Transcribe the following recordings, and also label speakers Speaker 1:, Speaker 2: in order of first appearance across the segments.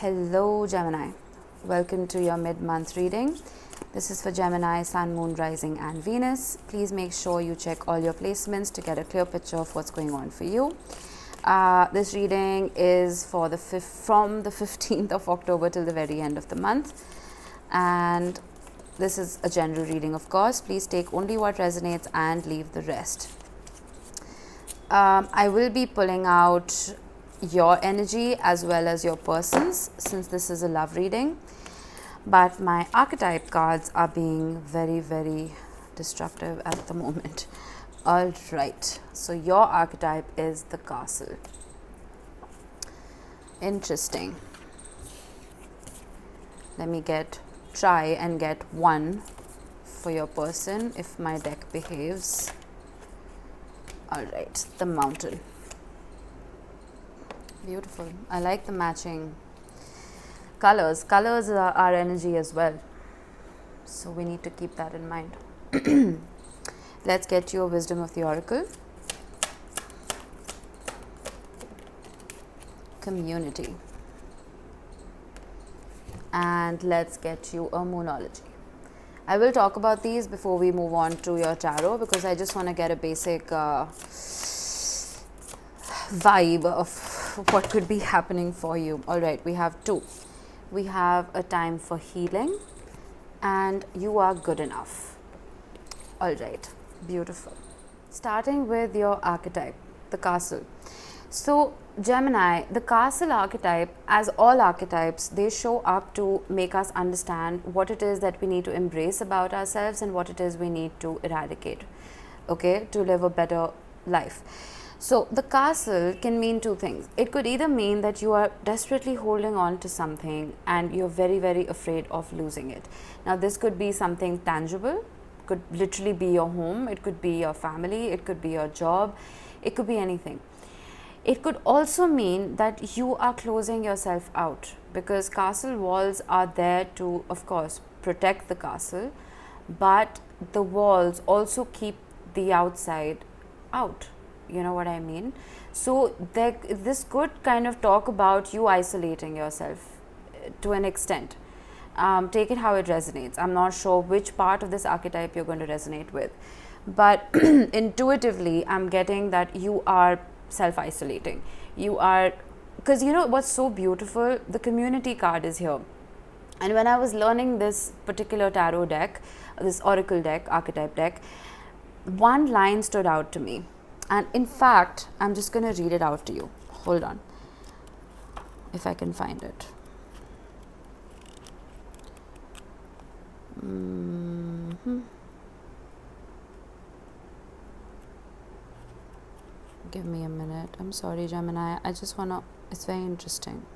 Speaker 1: Hello Gemini, welcome to your mid-month reading. This is for Gemini, Sun, Moon, Rising and Venus. Please make sure you check all your placements to get a clear picture of what's going on for you. This reading is for from the 15th of October till the very end of the month, and this is a general reading, of course. Please take only what resonates and leave the rest. I will be pulling out your energy as well as your person's, since this is a love reading, but my archetype cards are being very destructive at the moment. All right, so your archetype is the castle. Interesting. Let me try and get one for your person if my deck behaves. All right, the mountain. Beautiful. I like the matching colors. Colors are our energy as well, so we need to keep that in mind. Let's get you a wisdom of the oracle. Community. And let's get you a moonology. I will talk about these before we move on to your tarot, because I just want to get a basic vibe of what could be happening for you. All right, we have two. We have a time for healing and you are good enough. All right, beautiful. Starting with your archetype, the castle. So Gemini, the castle archetype, as all archetypes, they show up to make us understand what it is that we need to embrace about ourselves and what it is we need to eradicate, okay, to live a better life. So the castle can mean two things. It could either mean that you are desperately holding on to something and you're very afraid of losing it. Now this could be something tangible, could literally be your home, it could be your family, it could be your job, it could be anything. It could also mean that you are closing yourself out, because castle walls are there to, of course, protect the castle, but the walls also keep the outside out. You know what I mean? So this could kind of talk about you isolating yourself to an extent. Take it how it resonates. I'm not sure which part of this archetype you're going to resonate with, but intuitively I'm getting that you are self-isolating. You are, because you know what's so beautiful? The community card is here. And when I was learning this particular tarot deck, this oracle deck, archetype deck, one line stood out to me. And in fact, I'm just going to read it out to you. Hold on, if I can find it. Give me a minute. I'm sorry, Gemini. I just want to, it's very interesting.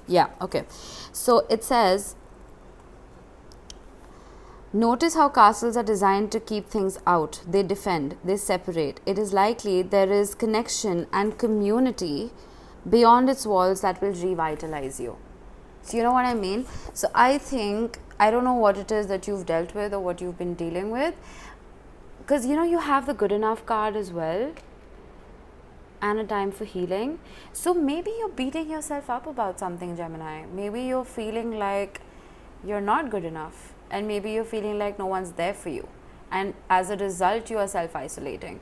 Speaker 1: Yeah, okay. So it says, notice how castles are designed to keep things out. They defend, they separate. It is likely there is connection and community beyond its walls that will revitalize you. So you know what I mean? So I think, I don't know what it is that you've dealt with or what you've been dealing with, because you know you have the good enough card as well and a time for healing. So maybe you're beating yourself up about something, Gemini. Maybe you're feeling like you're not good enough. And maybe you're feeling like no one's there for you, and as a result you are self-isolating.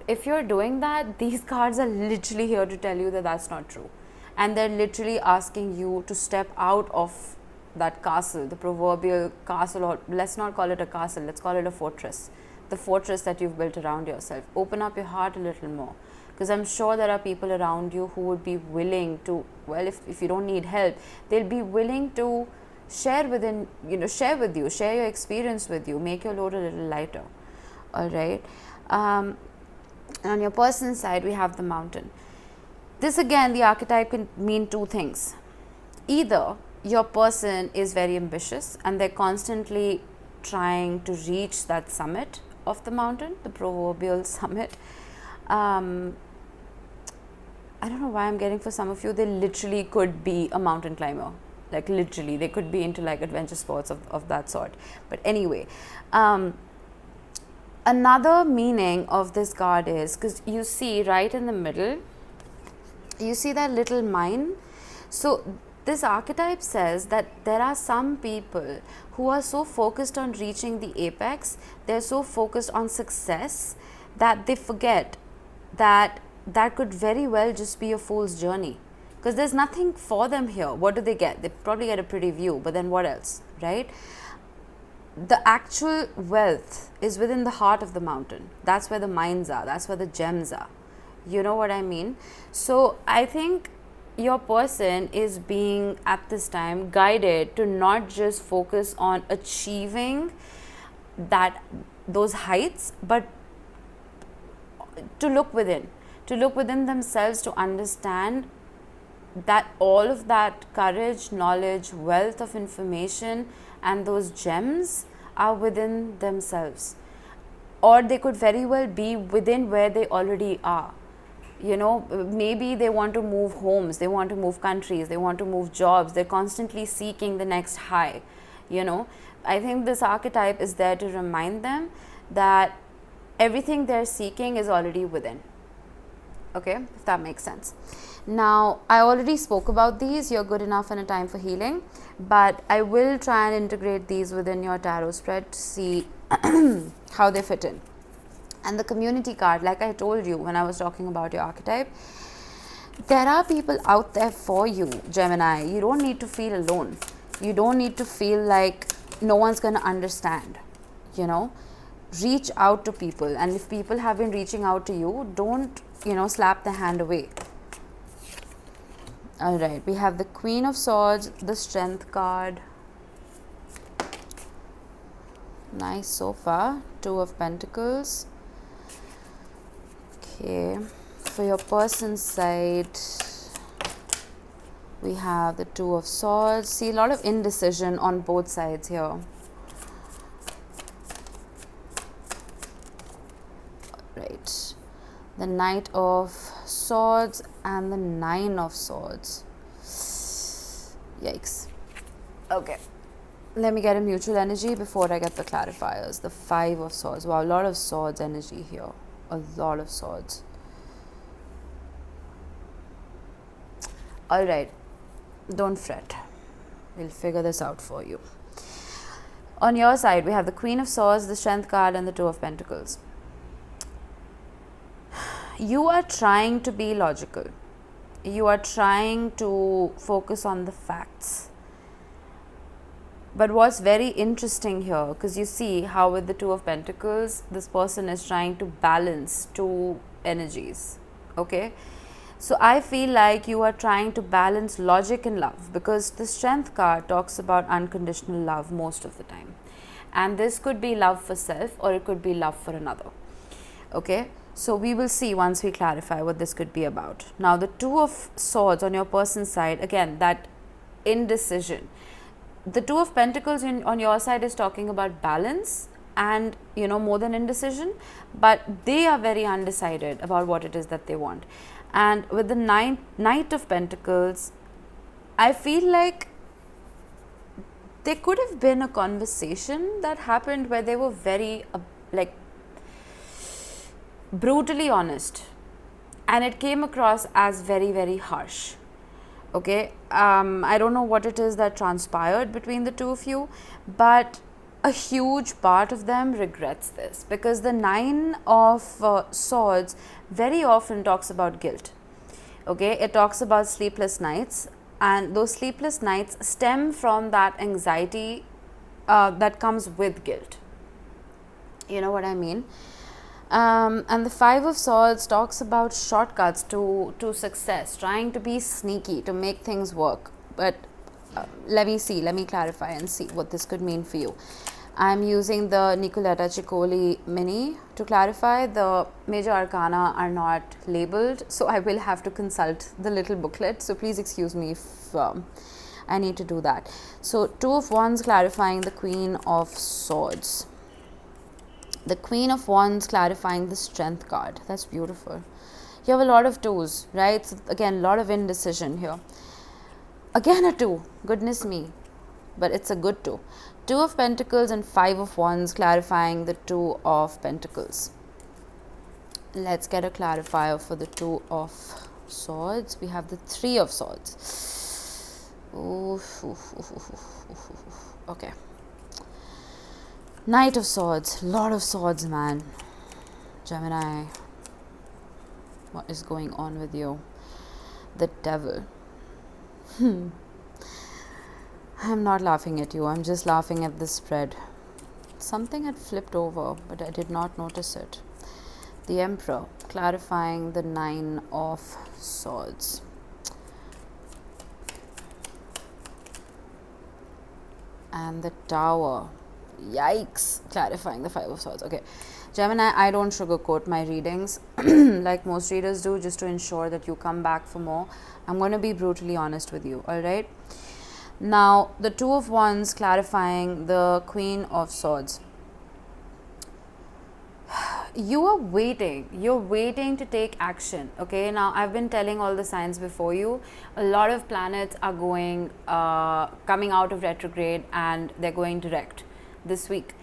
Speaker 1: If you're doing that, these cards are literally here to tell you that that's not true, and they're literally asking you to step out of that castle, the proverbial castle, or let's not call it a castle, let's call it a fortress, the fortress that you've built around yourself. Open up your heart a little more, because I'm sure there are people around you who would be willing to, well, if you don't need help, they'll be willing to share with you, share your experience with you, make your load a little lighter. All right. On your person's side, we have the mountain. This again, the archetype can mean two things. Either your person is very ambitious and they're constantly trying to reach that summit of the mountain, the proverbial summit. I don't know why I'm getting, for some of you, they literally could be a mountain climber. Like literally, they could be into like adventure sports of that sort. But anyway, another meaning of this card is, because you see right in the middle, You see that little mine? So this archetype says that there are some people who are so focused on reaching the apex, they're so focused on success, that they forget that that could very well just be a fool's journey, because there's nothing for them here. What do they get? They probably get a pretty view, but then what else, right? The actual wealth is within the heart of the mountain. That's where the mines are, that's where the gems are. You know what I mean? So I think your person is being at this time guided to not just focus on achieving those heights, but to look within themselves, to understand that all of that courage, knowledge, wealth of information and those gems are within themselves, or they could very well be within where they already are. You know, maybe they want to move homes, they want to move countries, they want to move jobs, they're constantly seeking the next high. You know, I think this archetype is there to remind them that everything they're seeking is already within. Okay, if that makes sense. Now, I already spoke about these, you're good enough and a time for healing, but I will try and integrate these within your tarot spread to see how they fit in. And the community card, like I told you when I was talking about your archetype, there are people out there for you, Gemini. You don't need to feel alone. You don't need to feel like no one's going to understand. You know, reach out to people. And if people have been reaching out to you, don't, slap the hand away. All right, we have the Queen of Swords, the Strength card. Nice so far. Two of Pentacles. Okay, for your person's side, we have the Two of Swords. See, a lot of indecision on both sides here. Right, the Knight of Swords and the Nine of Swords. Yikes. Okay, let me get a mutual energy before I get the clarifiers. The Five of Swords. Wow, a lot of swords energy here. A lot of swords. All right, don't fret. We'll figure this out for you. On your side, we have the Queen of Swords, the Strength card, and the Two of Pentacles. You are trying to be logical. You are trying to focus on the facts. But what's very interesting here, because you see how with the Two of Pentacles, this person is trying to balance two energies. Okay, so I feel like you are trying to balance logic and love, because the Strength card talks about unconditional love most of the time, and this could be love for self or it could be love for another. Okay, so we will see once we clarify what this could be about. Now the Two of Swords on your person's side, again, that indecision. The Two of Pentacles on your side is talking about balance and, more than indecision, but they are very undecided about what it is that they want. And with the Knight of Pentacles, I feel like there could have been a conversation that happened where they were very, brutally honest, and it came across as very, very harsh. Okay, I don't know what it is that transpired between the two of you, but a huge part of them regrets this, because the Nine of Swords very often talks about guilt. Okay, it talks about sleepless nights, and those sleepless nights stem from that anxiety that comes with guilt. You know what I mean? And the Five of Swords talks about shortcuts to success, trying to be sneaky to make things work. But let me clarify and see what this could mean for you. I'm using the Nicoletta Ciccoli mini to clarify. The major arcana are not labeled, so I will have to consult the little booklet. So please excuse me if I need to do that. So Two of Wands clarifying the Queen of Swords. The Queen of Wands clarifying the Strength card. That's beautiful. You have a lot of twos, right? So again, a lot of indecision here. Again a two. Goodness me. But it's a good two. Two of Pentacles and Five of Wands clarifying the Two of Pentacles. Let's get a clarifier for the Two of Swords. We have the Three of Swords. Okay. Knight of Swords. Lot of swords, man. Gemini, what is going on with you? The Devil. I'm not laughing at you. I'm just laughing at the spread. Something had flipped over, but I did not notice it. The Emperor, clarifying the Nine of Swords. And the Tower. Yikes. Clarifying the Five of Swords. Okay. Gemini, I don't sugarcoat my readings like most readers do, just to ensure that you come back for more. I'm going to be brutally honest with you, alright? Now, the Two of Wands clarifying the Queen of Swords. You are waiting. You're waiting to take action. Okay, now I've been telling all the signs before you. A lot of planets are coming out of retrograde, and they're going direct this week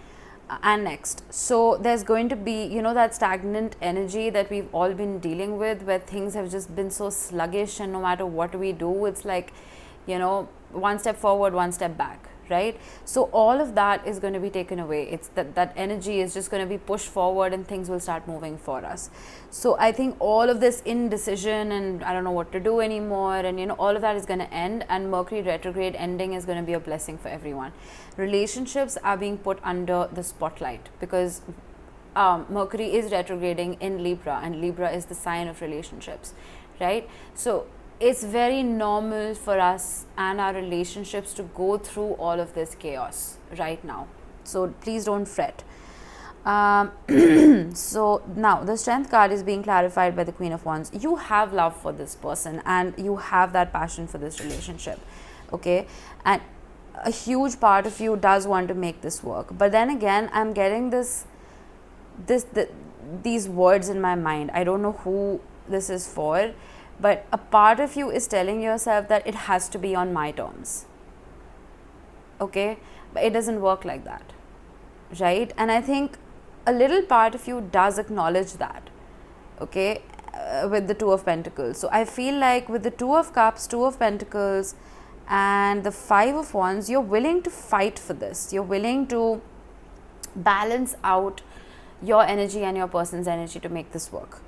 Speaker 1: and next. So there's going to be, that stagnant energy that we've all been dealing with, where things have just been so sluggish, and no matter what we do, it's like, one step forward, one step back, right? So all of that is going to be taken away. It's that energy is just going to be pushed forward, and things will start moving for us. So I think all of this indecision and I don't know what to do anymore, and all of that is going to end, and Mercury retrograde ending is going to be a blessing for everyone. Relationships are being put under the spotlight because Mercury is retrograding in Libra, and Libra is the sign of relationships, right? So it's very normal for us and our relationships to go through all of this chaos right now. So please don't fret. So now the Strength card is being clarified by the Queen of Wands. You have love for this person, and you have that passion for this relationship. Okay. And a huge part of you does want to make this work. But then again, I'm getting these words in my mind. I don't know who this is for. But a part of you is telling yourself that it has to be on my terms. Okay? But it doesn't work like that. Right? And I think a little part of you does acknowledge that. Okay? With the Two of Pentacles. So I feel like with the Two of Cups, Two of Pentacles, and the Five of Wands, you're willing to fight for this. You're willing to balance out your energy and your person's energy to make this work.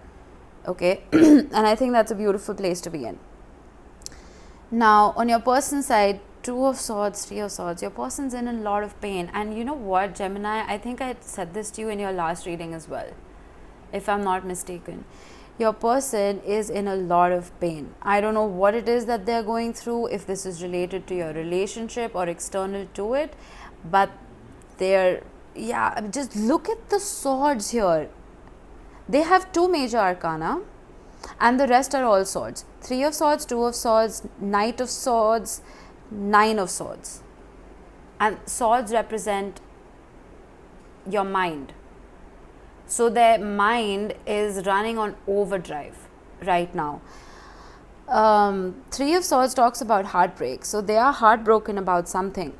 Speaker 1: Okay, and I think that's a beautiful place to be in. Now, on your person's side, Two of Swords, Three of Swords, your person's in a lot of pain. And you know what, Gemini, I think I said this to you in your last reading as well, if I'm not mistaken. Your person is in a lot of pain. I don't know what it is that they're going through, if this is related to your relationship or external to it, but just look at the swords here. They have two major arcana, and the rest are all swords. Three of Swords, Two of Swords, Knight of Swords, Nine of Swords. And swords represent your mind. So their mind is running on overdrive right now. Three of Swords talks about heartbreak. So they are heartbroken about something.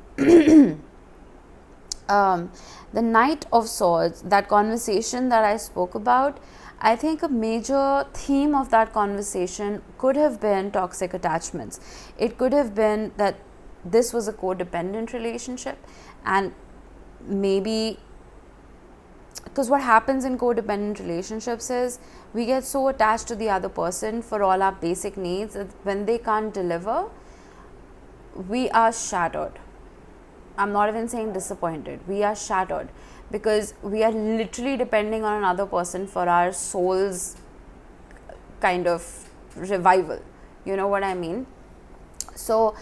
Speaker 1: The Knight of Swords, that conversation that I spoke about, I think a major theme of that conversation could have been toxic attachments. It could have been that this was a codependent relationship, and maybe because what happens in codependent relationships is we get so attached to the other person for all our basic needs that when they can't deliver, we are shattered. I'm not even saying disappointed. We are shattered because we are literally depending on another person for our soul's kind of revival. You know what I mean? So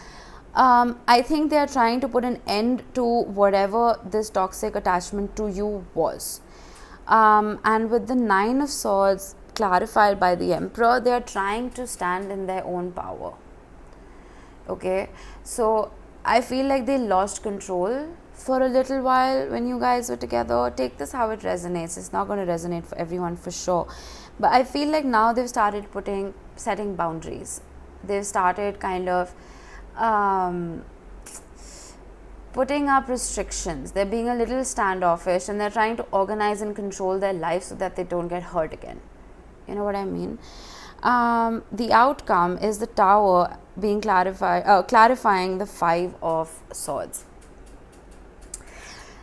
Speaker 1: I think they are trying to put an end to whatever this toxic attachment to you was. And with the Nine of Swords clarified by the Emperor, they are trying to stand in their own power. Okay, so I feel like they lost control for a little while when you guys were together. Take this how it resonates. It's not going to resonate for everyone for sure. But I feel like now they've started setting boundaries. They've started kind of putting up restrictions. They're being a little standoffish, and they're trying to organize and control their life so that they don't get hurt again. You know what I mean? The outcome is the Tower being clarifying the Five of Swords.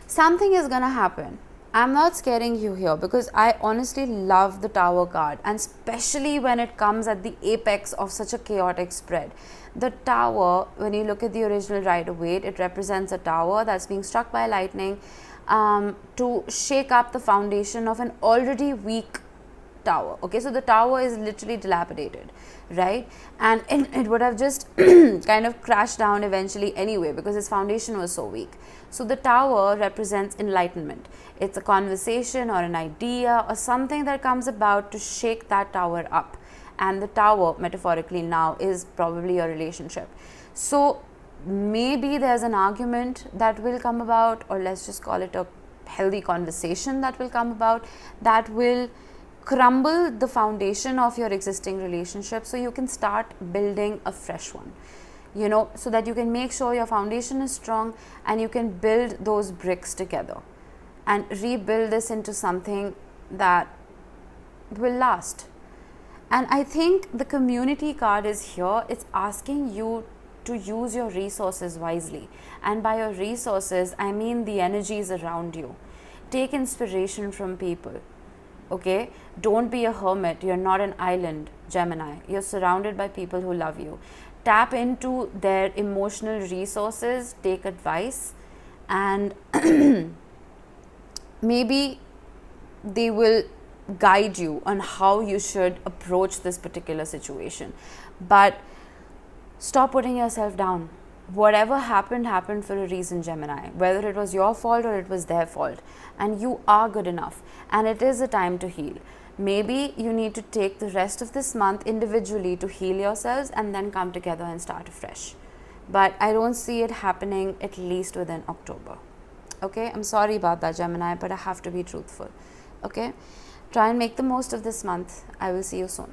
Speaker 1: Something is going to happen. I'm not scaring you here because I honestly love the Tower card, and especially when it comes at the apex of such a chaotic spread. The Tower, when you look at the original Rider-Waite, it represents a tower that's being struck by lightning to shake up the foundation of an already weak tower. Okay, so the tower is literally dilapidated, right? And it would have just kind of crashed down eventually anyway because its foundation was so weak. So the tower represents enlightenment. It's a conversation or an idea or something that comes about to shake that tower up. And the tower, metaphorically now, is probably a relationship. So maybe there's an argument that will come about, or let's just call it a healthy conversation that will come about, that will crumble the foundation of your existing relationship so you can start building a fresh one, you know, so that you can make sure your foundation is strong and you can build those bricks together and rebuild this into something that will last. And I think the community card is here. It's asking you to use your resources wisely, and by your resources I mean the energies around you. Take inspiration from people. Okay, don't be a hermit. You're not an island, Gemini. You're surrounded by people who love you. Tap into their emotional resources, take advice, and maybe they will guide you on how you should approach this particular situation. But stop putting yourself down. Whatever happened, happened for a reason, Gemini. Whether it was your fault or it was their fault. And you are good enough. And it is a time to heal. Maybe you need to take the rest of this month individually to heal yourselves and then come together and start afresh. But I don't see it happening at least within October. Okay, I'm sorry about that, Gemini, but I have to be truthful. Okay, try and make the most of this month. I will see you soon.